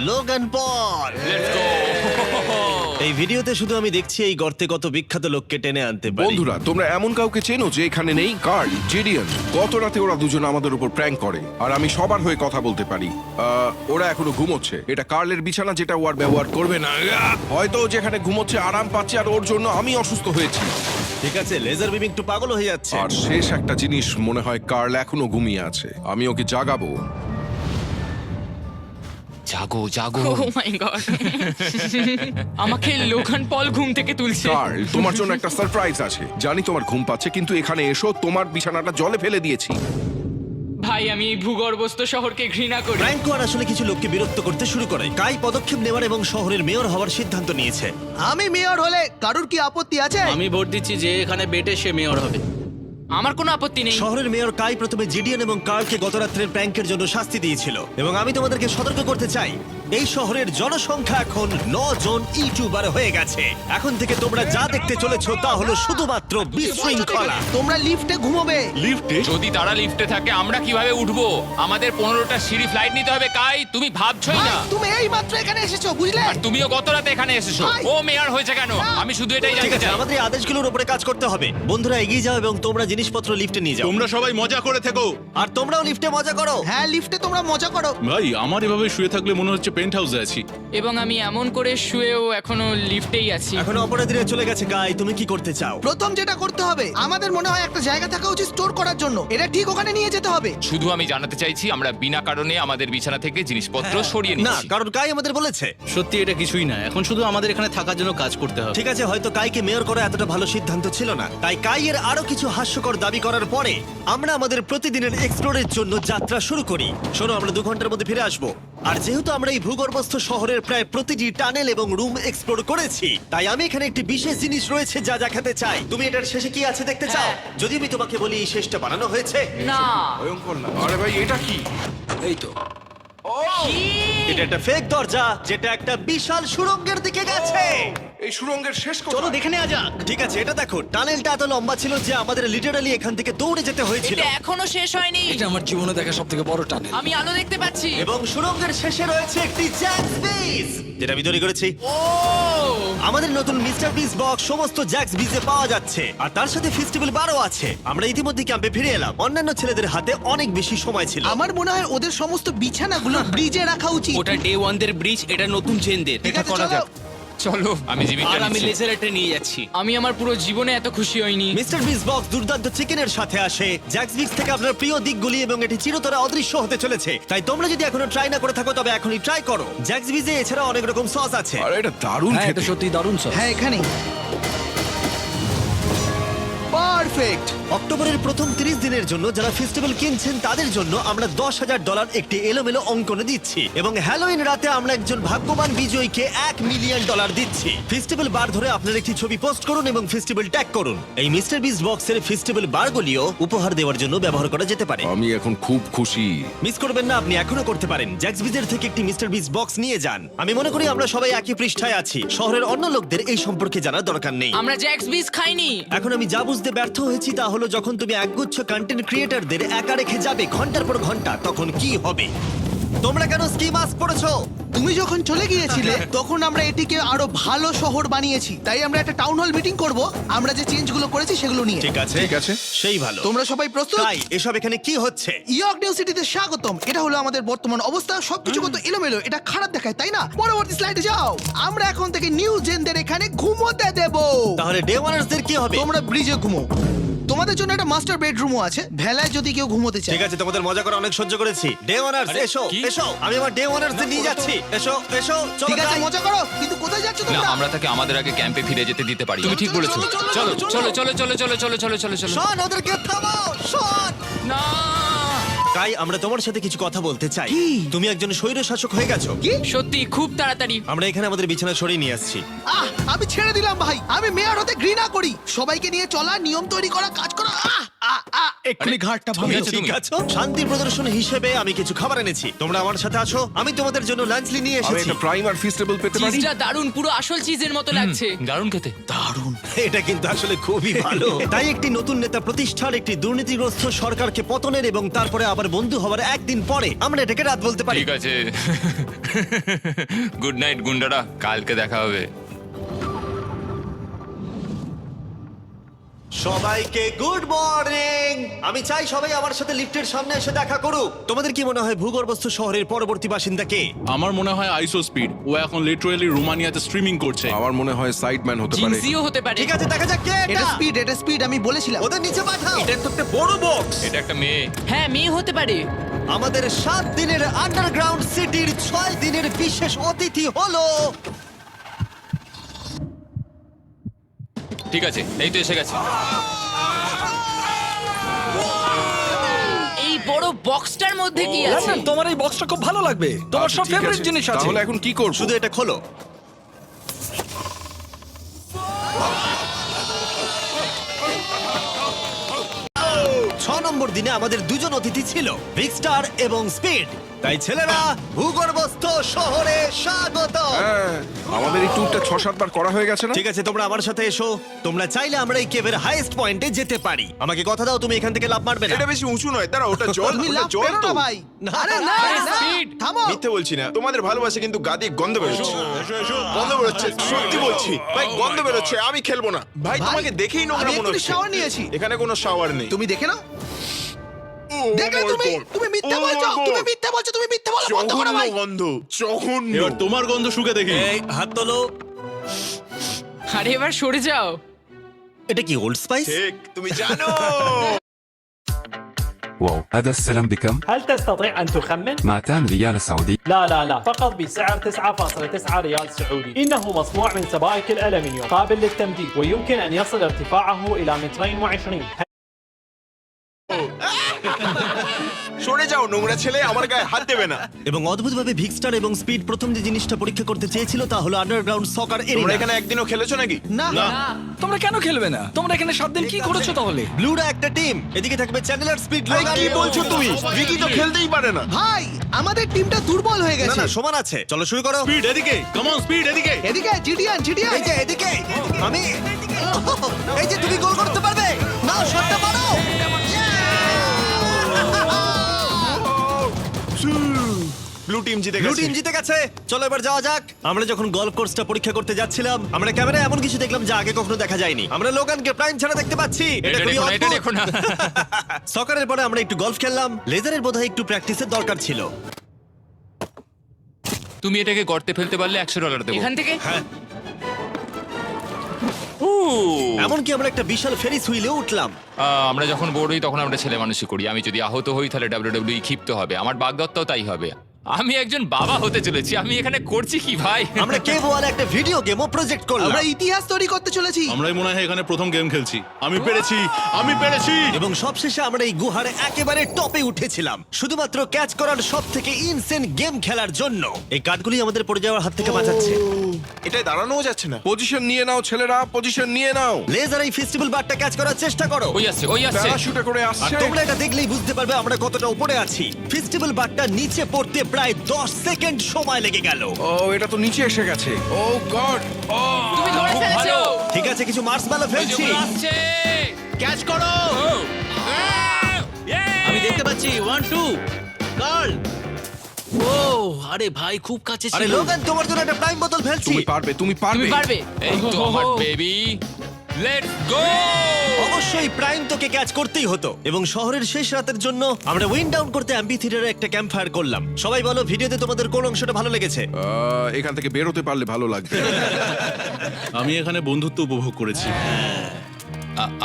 Logan Paul. Let's go. এই ভিডিওতে শুধু আমি দেখছি এই গর্তে কত বিখ্যাত লোককে টেনে আনতে পারি। বন্ধুরা, তোমরা এমন কাউকে চেনো যে এখানে নেই? কার্ল, জেডিয়ান। গত রাতে ওরা দুজন আমাদের উপর প্র্যাঙ্ক করে, আর আমি সবার হয়ে কথা বলতে পারি। ওরা এখনো ঘুমোচ্ছে। এটা কার্লের বিছানা, যেটা ও আর ব্যবহার করবে না। হয়তো ও যেখানে ঘুমোচ্ছে আরাম পাচ্ছে, আর ওর জন্য আমি অসুস্থ হয়েছি। ঠিক আছে, লেজার বিম একটু পাগল হয়ে যাচ্ছে। আর শেষ একটা জিনিস, মনে হয় কার্ল এখনো ঘুমিয়ে আছে। আমি ওকে জাগাবো। জাগো জাগো। ও মাই গড আমাকে লোগান পল ঘুম থেকে তুলছে। কার্ল, তোমার জন্য একটা সারপ্রাইজ আছে। জানি তোমার ঘুম পাচ্ছে, কিন্তু এখানে এসো, তোমার বিছানাটা জলে ফেলে দিয়েছি। ভাই আমি এই ভূগর্ভস্থ শহরকে ঘৃণা করি। ফ্র্যাঙ্কো আর আসলে কিছু লোককে বিরক্ত করতে শুরু করে। কাই পদক্ষেপ নেওয়ার এবং শহরের মেয়র হওয়ার সিদ্ধান্ত নিয়েছে। আমি মেয়র হলে কারুর কি আপত্তি আছে? আমি ভোট দিচ্ছি যে এখানে বেটে সে মেয়র হবে। আমার কোনো আপত্তি নেই। শহরের মেয়র কাই প্রথমে জিডিএন এবং কার্লকে গত রাত্রের প্র্যাঙ্কের জন্য শাস্তি দিয়েছিল, এবং আমি তোমাদেরকে সতর্ক করতে চাই, এই শহরের জনসংখ্যা এখন 9 জন ইউটিউবার হয়ে গেছে। এখন থেকে তোমরা যা দেখতে চলেছো তা হলো শুধুমাত্র বিশৃঙ্খলা। তোমরা লিফটে ঘুমোবে। যদি তারা লিফটে থাকে আমরা কিভাবে উঠবো? আমাদের 15টা সিঁড়ি ফ্লাইট নিতে হবে। কাই, তুমি ভাবছই না। তুমি এই মাত্র এখানে এসেছো, বুঝলে? আর তুমিও গত রাতে এখানে এসেছো। ভাই! ও মেয়র হয়েছে কেন? আমি শুধু এটাই ঠিক জানতে আছে, চাই। আমাদের এই আদেশগুলোর উপরে কাজ করতে হবে। বন্ধুরা এগিয়ে যাও এবং তোমরা জিনিসপত্র লিফটে নিয়ে যাও। তোমরা সবাই মজা করে থেকো। আর তোমরাও লিফটে মজা করো। হ্যাঁ, লিফটে তোমরা মজা করো। ভাই, আমার এভাবে শুয়ে থাকলে মনে হচ্ছে পেন্ট হাউসে আছি। এবং আমি এমন করে শুয়েও এখনো লিফটেই আছি। এখন অপরাধীরা চলে গেছে। কাই, তুমি কি করতে চাও? প্রথম যেটা করতে হবে, আমাদের মনে হয় একটা জায়গা থাকা উচিত স্টোর করার জন্য। এটা ঠিক ওখানে নিয়ে যেতে হবে। শুধু আমি জানাতে চাইছি আমরা বিনা কারণে আমাদের বিছানা থেকে জিনিসপত্র সরিয়ে না, নিচ্ছি। কারণ কাই আমাদের বলেছে। সত্যি এটা কিছুই না, এখন শুধু আমাদের এখানে থাকার জন্য কাজ করতে হবে। ঠিক আছে, হয়তো কাইকে মেয়র করা এতটা ভালো সিদ্ধান্ত ছিল না। তাই কাইয়ের আরো কিছু হাস্যকর দাবি করার পরে আমরা আমাদের প্রতিদিনের এক্সপ্লোরের জন্য যাত্রা শুরু করি। শোনো, আমরা 2 ঘন্টার মধ্যে ফিরে আসবো। আর যেহেতু আমরা এই ভূগর্ভস্থ শহরের প্রায় প্রতিটি টানেল এবং রুম এক্সপ্লোর করেছি, তাই আমি এখানে একটি বিশেষ জিনিস রয়েছে যা দেখাতে চাই। তুমি এটার শেষে কি আছে দেখতে চাও? হ্যাঁ। যদি আমি তোমাকে বলি এই শেষটা বানানো হয়েছে। না ভয়ঙ্কর না? আরে ভাই, এটা কি? এই তো এটা একটা ফেক দরজা যেটা একটা বিশাল সুড়ঙ্গের দিকে গেছে। এই সুড়ঙ্গের শেষ চলো কোথায়? দেখে নেওয়া যাক। ঠিক আছে, এটা দেখো, টানেলটা এত লম্বা ছিল যে আমাদের লিটারালি এখান থেকে দৌড়ে যেতে হয়েছিল। এটা এখনো শেষ হয়নি। এটা আমার জীবনে দেখা সবথেকে বড় টানেল। আমি আলো দেখতে পাচ্ছি। এবং সুড়ঙ্গের শেষে রয়েছে একটি জ্যাক্স বিস, যেটা আমি তৈরি করেছি। ও আমাদের নতুন মিস্টার বিস বক্স সমস্ত জ্যাক্স বিজে পাওয়া যাচ্ছে, আর তার সাথে ফেস্টিভ্যাল বারও আছে। আমরা ইতিমধ্যে ক্যাম্পে ফিরে এলাম। অন্যান্য ছেলেদের হাতে অনেক বেশি সময় ছিল। আমার মনে হয় ওদের সমস্ত বিছানাগুলো ব্রিজে রাখা উচিত। ওটা ডে 1 দের ব্রিজ, এটা নতুন চেনদের। ঠিক আছে, করা চলো। যাক। চলো, আমি জীবিকা আর আমি নিচ্ছি। লেজারেটে নিয়ে যাচ্ছি। আমি আমার পুরো জীবনে এত খুশি হইনি। মিস্টার বিস বক্স দুর্দান্ত চিকেনের সাথে আসে, জ্যাক্স বিক্স থেকে আপনার প্রিয় দিকগুলি, এবং এটি চিরতরে অদৃশ্য হতে চলেছে। তাই তোমরা যদি এখনো ট্রাই না করে থাকো তবে এখনই ট্রাই করো। জ্যাক্স বিজে এছাড়া অনেক রকম সস আছে। আরে এটা দারুণ হ্যাঁ, এটা খেতে। সত্যি দারুণ সব। হ্যাঁ, এখানে পারফেক্ট। অক্টোবরের প্রথম 30 দিনের জন্য যারা ফেস্টিভ্যাল কিনছেন তাদের জন্য আমরা $10,000 একটি এলোমেলো অঙ্কনে দিচ্ছি, এবং হ্যালোইন রাতে আমরা একজন ভাগ্যবান বিজয়ীকে $1 মিলিয়ন দিচ্ছি। ফেস্টিভ্যাল বার ধরে আপনার একটি ছবি পোস্ট করুন এবং ফেস্টিভ্যাল ট্যাগ করুন। এই মিস্টার বিস বক্সের ফেস্টিভ্যাল বারগুলিও উপহার দেওয়ার জন্য ব্যবহার করা যেতে পারে। আমি এখন খুব খুশি। মিস করবেন না, আপনি এখনো করতে পারেন। জ্যাক্স বিজের থেকে একটি মিস্টার বিস বক্স নিয়ে যান। আমি মনে করি আমরা সবাই একই পৃষ্ঠায় আছি। শহরের অন্য লোকদের এই সম্পর্কে জানার দরকার নেই। আমরা জ্যাক্স বিস খাইনি। এখন আমি যা বুঝতে ব্যর্থ হয়েছি তা হলো, যখন তুমি একগুচ্ছ কন্টেন্ট ক্রিয়েটরদের একা রেখে যাবে ঘন্টার পর ঘন্টা, তখন কি হবে? তোমরা কেন স্কি মাস্ক পরেছো? তুমি যখন চলে গিয়েছিলে তখন আমরা এটিকে আরো ভালো শহর বানিয়েছি। তাই আমরা একটা টাউন হল মিটিং করব, আমরা যে চেঞ্জগুলো করেছি সেগুলো নিয়ে। ঠিক আছে, ঠিক আছে। সেই ভালো। তোমরা সবাই প্রস্তুত? তাই এসব এখানে কি হচ্ছে? ইয়র্ক নিউ সিটিতে স্বাগতম। এটা হলো আমাদের বর্তমান অবস্থা। সবকিছু কত এলোমেলো, এটা খারাপ দেখায়, তাই না? পরবর্তী স্লাইডে যাও। আমরা এখন থেকে নিউ জেনদের এখানে ঘুমোতে দেব। তাহলে ডে ওয়ানার্সদের কি হবে? তোমরা ব্রিজে ঘুমো। তোমাদের জন্য একটা মাস্টার বেডরুমও আছে, ভেলায় যদি কেউ ঘুমোতে চায়। ঠিক আছে, তোমাদের মজা করে অনেক সহ্য করেছি। ডে ওয়ানার্স আরে, এসো, কি? এসো, আমি আমার ডে ওয়ানার্সদের নিয়ে যাচ্ছি। এসো, এসো, চলো ঠিক আছে, যাই। মজা করো, কিন্তু কোথায় যাচ্ছ না, তোমরা? আমরা তাকে আমাদের আগে ক্যাম্পে ফিরে যেতে দিতে পারি। তুমি ঠিক চলো, বলেছো। চলো, চলো, চলো চলো, চলো চলো চলো চলো চলো চলো চলো চলো। শোন, ওদেরকে থামাও, শোন। না তাই আমরা তোমার সাথে কিছু কথা বলতে চাই। কি? তুমি একজন স্বৈর শাসক হয়ে গেছো। সত্যি খুব তাড়াতাড়ি। আমরা এখানে আমাদের বিছানা সরিয়ে নিয়ে আসছি। আমি ছেড়ে দিলাম ভাই। আমি মেয়র হতে ঘৃণা করি। সবাইকে নিয়ে চলা, নিয়ম তৈরি করা, কাজ করা। এক্ষুনি ঘাটটা ঠিক ভাঙো। আছে, ঠিক তুমি। আছে, শান্তি প্রদর্শন হিসেবে আমি কিছু খাবার এনেছি, তোমরা আমার সাথে আসো, আমি তোমাদের জন্য লাঞ্চ নিয়ে আমি এসেছি। একটা প্রাইম আর ফিস্টেবল পেতে পারি? চিজটা দারুণ, পুরো আসল চিজের মতো লাগছে। দারুণ খেতে। এটা কিন্তু আসলে খুবই ভালো। তাই একটি নতুন নেতা প্রতিষ্ঠার, একটি দুর্নীতিগ্রস্ত সরকারকে পতনের এবং তারপরে আবার বন্ধু হওয়ার একদিন পরে আমরা এটাকে রাত বলতে পারি। ঠিক আছে। গুড নাইট গুন্ডারা, কালকে দেখা হবে। সবাইকে গুড মর্নিং। আমি চাই সবাই আমার সাথে লিফটের সামনে এসে দেখা করুক। তোমাদের কি মনে হয় ভূগর্ভস্থ শহরের পরবর্তী বাসিন্দা কে? আমার মনে হয় আইসো স্পিড, ও এখন লিটারালি রোমানিয়াতে স্ট্রিমিং করছে। আমার মনে হয় সাইডম্যান হতে পারে। জিনসিও হতে পারে। ঠিক আছে, দেখা যাক কে এটা স্পিড আমি বলেছিলাম। ওদের নিচে পাঠাও। এটা একটা মেয়ে। হ্যাঁ, মেয়ে হতে পারে। আমাদের 7 দিনের আন্ডারগ্রাউন্ড সিটির 6 দিনের বিশেষ অতিথি হলো ঠিক আছে, এই তো এসে গেছে। এই বড় বক্সটার মধ্যে কি আছে? তোমার এই বক্সটা খুব ভালো লাগবে, তোমার আচ্ছা, সব ঠিক ফেভারিট আছে। জিনিস আছে। তাহলে এখন কি করব? শুধু এটা খোলো। ছ নম্বর দিনে আমাদের দুজন অতিথি ছিল, বিগ স্টার এবং স্পিড। তাই ছেলেরা, ভূগর্ভস্থ শহরে স্বাগত। হ্যাঁ, আমাদের এই ট্যুরটা 6-7 বার করা হয়ে গেছে না? ঠিক আছে, তোমরা আমার সাথে এসো। তোমরা চাইলে আমরা এই কেভের হাইয়েস্ট পয়েন্টে যেতে পারি। আমাকে কথা দাও তুমি এখান থেকে লাফ মারবে না। এটা বেশি উঁচু নয়, দাঁড়া, ওটা জল, তুমি ওটা লাফ জল পেরো তো। না ভাই। না, আরে না আরে না, speed। থামো। মিথ্যে বলছি না, তোমাদের ভালোবাসে কিন্তু গাদি গন্ধ বেরোচ্ছে। গন্ধ বেরোচ্ছে, সত্যি বলছি ভাই, গন্ধ বেরোচ্ছে। আমি খেলবো না ভাই, ভাই, তোমাকে দেখেই নোংরা আমি মনে এক্ষুনি হচ্ছে। shower নিয়েছি। এখানে কোনো শাওয়ার নেই। তুমি দেখে নাও। ও দেখলে my তুমি God! তুমি মিথ্যা Oh my বলছো, God! তুমি মিথ্যা বলছো, তুমি মিথ্যা বলা বন্ধ করো জঘন্য ভাই। গন্ধ, জঘন্য। এবার তোমার গন্ধ শুকে দেখি। এই হাত তোলো। আরে এবার সরে যাও। এটা কি ওল্ড স্পাইস? ঠিক, তুমি জানো। واو هذا السلام بكم؟ هل تستطيع أن تخمن؟ 200 ريال سعودي. لا لا لا، فقط بسعر 9.9 ريال سعودي. إنه مصنوع من سبائك الألمنيوم، قابل للتمديد، ويمكن أن يصل ارتفاعه إلى 2.20 مترين. সরে যাও নোংরা ছেলে, আমার গায়ে হাত দেবে না। এবং অদ্ভুতভাবে ভিক্সটার এবং স্পিড প্রথম যে জিনিসটা পরীক্ষা করতে চেয়েছিল তা হলো আন্ডারগ্রাউন্ড সকার তোমরা এরিয়া। এখানে একদিনও খেলেছো নাকি? না তোমরা কেন খেলবে না? তোমরা এখানে 7 দিন কি করেছো তাহলে? ব্লুরা একটা টিম, এদিকে থাকবে চ্যানেলার, স্পিড, ভাই, কি বলছো তুমি? ভিকি তো খেলতেই পারে না। ভাই, আমাদের টিমটা দুর্বল হয়ে না গেছে। না, সমান আছে। চলো শুরু করো। স্পিড এদিকে, কাম অন স্পিড এদিকে। এদিকে জিডিয়ান এই যে এদিকে, আমি এই যে তুমি গোল করতে পারবে না, শটটা মারো। ব্লু টিম জিতে ব্লু গেছে। টিম জিতে গেছে। চলো এবার যাওয়া যাক। আমরা যখন গলফ কোর্সটা পরীক্ষা করতে যাচ্ছিলাম, আমরা ক্যামেরায় এমন কিছু দেখলাম যা আগে কখনো দেখা যায়নি। আমরা লোগানকে প্রাইম ছাড়া দেখতে পাচ্ছি। এটা খুবই দেখো না, এটা অদ্ভুত। দেখো না। সকারের পরে আমরা একটু গলফ খেললাম। লেজারের বোধহয় একটু প্র্যাকটিসের দরকার ছিল। তুমি এটাকে গর্তে ফেলতে পারলে $100 দেবো। এখান থেকে এমনকি আমরা একটা বিশাল ফেরিস হুইলে উঠলাম। আমরা যখন বোর হই তখন আমরা ছেলে মানুষই করি। আমি যদি আহত হই তাহলে WWE ক্ষিপ্ত হবে। আমার বাগদত্তাও তাই হবে। আমি একজন বাবা হতে চলেছি। আমি এখানে করছি কি ভাই? আমরা কেভ ওয়ালে একটা ভিডিও গেমও প্রজেক্ট করলাম আমরা ইতিহাস তৈরি করতে চলেছি। আমরাই মনে হয় এখানে প্রথম গেম খেলছি। আমি পেরেছি, আমি পেরেছি। এবং সবশেষে আমরা এই গুহার একেবারে টপে উঠেছিলাম শুধুমাত্র ক্যাচ করার সব থেকে ইনসেন গেম খেলার জন্য। এই কাঠগুলি আমাদের পড়ে যাওয়ার হাত থেকে বাঁচাচ্ছে। এটাই দাঁড়ানোও যাচ্ছে না। পজিশন নিয়ে নাও ছেলেরা, পজিশন নিয়ে নাও। লেজার এই ফেস্টিভ্যাল বারটা ক্যাচ করার চেষ্টা করো। ওই আসছে, ওই আসছে। প্যারাশুটে করে আর আসছে। তোমরা এটা দেখলেই বুঝতে পারবে আমরা কতটা উপরে আছি। ফেস্টিভ্যাল বারটা নিচে পড়তে প্রায় 10 সেকেন্ড সময় লেগে গেল। ও, এটা তো নিচে এসে গেছে। ও গড। তুমি ধরে খুব ফেলেছো। ভালো। ঠিক আছে, কিছু মার্সম্যালো ওই যে ফেলছি। ওগুলো আসছে। ক্যাচ করো। আমি দেখতে পাচ্ছি 1 2 গার্ল। ও আরে ভাই, খুব কাছে আরে ছিল। লোগান, তোমার জন্য একটা প্রাইম বোতল ফেলছি। তুমি পারবে, তুমি পারবে। তুমি পারবে। এই তো আমার বেবি। Let's go. অবশ্যই প্রাইম তোকে ক্যাচ করতেই হতো। এবং শহরের শেষ রাতের জন্য আমরা উইন্ড ডাউন করতে অ্যাম্পি থিয়েটারে একটা ক্যাম্প ফায়ার করলাম। সবাই বলো ভিডিওতে তোমাদের কোন অংশটা ভালো লেগেছে? এখান থেকে বেরোতে পারলে ভালো লাগবে। আমি এখানে বন্ধুত্ব উপভোগ করেছি।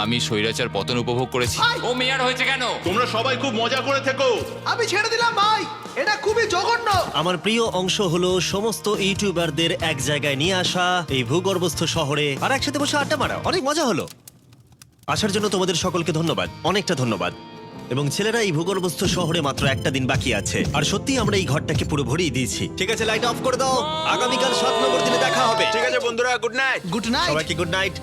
আমি স্বৈরাচার পতন উপভোগ করেছি। ও মেয়ার হয়েছে কেন? তোমরা সবাই খুব মজা করে থেকো। আমি ছেড়ে দিলাম ভাই, এটা খুবই জঘন্য। আমার প্রিয় অংশ হলো সমস্ত ইউটিউবারদের এক জায়গায় নিয়ে আসা এই ভূগর্ভস্থ শহরে আর একসাথে বসে আড্ডা মারা। অনেক মজা হলো। আসার জন্য তোমাদের সকলকে ধন্যবাদ, অনেকটা ধন্যবাদ। এবং ছেলেরা, এই ভূগর্ভস্থ শহরে মাত্র একটা দিন বাকি আছে আর সত্যি আমরা এই ঘরটাকে পুরো ভরিয়ে দিয়েছি। ঠিক আছে, লাইট অফ করে দাও। আগামীকাল 7 নম্বর দিনে দেখা হবে। ঠিক আছে বন্ধুরা, গুড নাইট। Good night. সবাইকে গুড নাইট।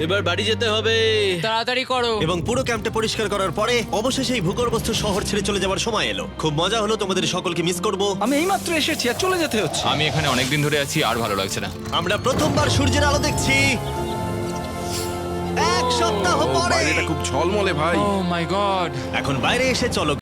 এবার বাড়ি যেতে হবে। তাড়াতাড়ি করো। এবং পুরো ক্যাম্পটা পরিষ্কার করার পরে অবশেষে এই ভূগর্ভস্থ শহর ছেড়ে চলে যাওয়ার সময় এলো। খুব মজা হলো, তোমাদের সকলকে মিস করব। আমি এইমাত্র এসেছি আর চলে যেতে হচ্ছে। আমি এখানে অনেকদিন ধরে আছি, আর ভালো লাগছে না। আমরা প্রথমবার সূর্যের আলো দেখছি এক সপ্তাহ পরে। বাইরেটা খুব ঝলমলে ভাই। ও মাই গড। এখন বাইরে এসে চলো